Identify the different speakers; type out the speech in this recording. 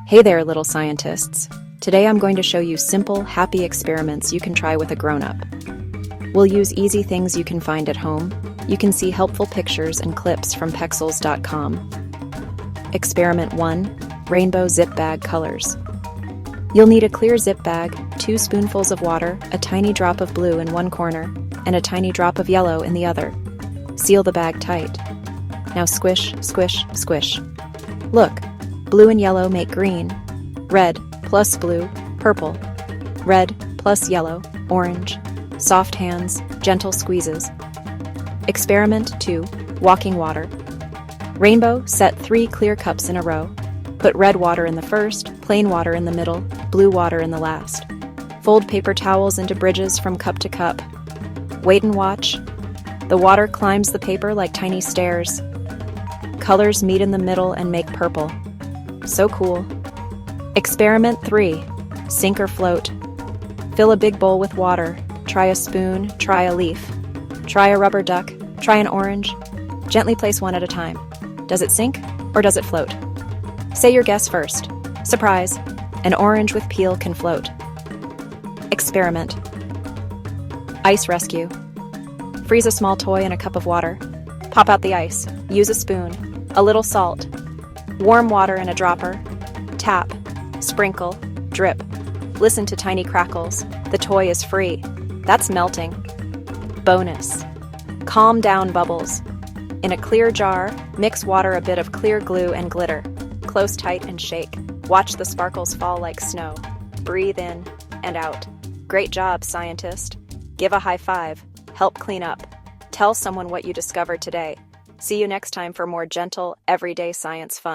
Speaker 1: Hey there, little scientists. Today I'm going to show you simple, happy experiments you can try with a grown-up. We'll use easy things you can find at home. You can see helpful pictures and clips from Pexels.com. Experiment 1. Rainbow Zip Bag Colors. You'll need a clear zip bag, 2 spoonfuls of water, a tiny drop of blue in one corner, and a tiny drop of yellow in the other. Seal the bag tight. Now squish, squish, squish. Look, blue and yellow make green. Red plus blue, purple. Red plus yellow, orange. Soft hands, gentle squeezes. Experiment 2. Walking water. Rainbow, set 3 clear cups in a row. Put red water in the first, plain water in the middle, blue water in the last. Fold paper towels into bridges from cup to cup. Wait and watch. The water climbs the paper like tiny stairs. Colors meet in the middle and make purple. So cool. Experiment 3. Sink or float. Fill a big bowl with water. Try a spoon, try a leaf. Try a rubber duck, try an orange. Gently place one at a time. Does it sink or does it float? Say your guess first. Surprise! An orange with peel can float. Experiment. Ice rescue. Freeze a small toy in a cup of water. Pop out the ice. Use a spoon. A little salt. Warm water in a dropper. Tap. Sprinkle. Drip. Listen to tiny crackles. The toy is free. That's melting. Bonus. Calm down bubbles. In a clear jar, mix water, a bit of clear glue, and glitter. Close tight and shake. Watch the sparkles fall like snow. Breathe in and out. Great job, scientist. Give a high five. Help clean up. Tell someone what you discovered today. See you next time for more gentle, everyday science fun.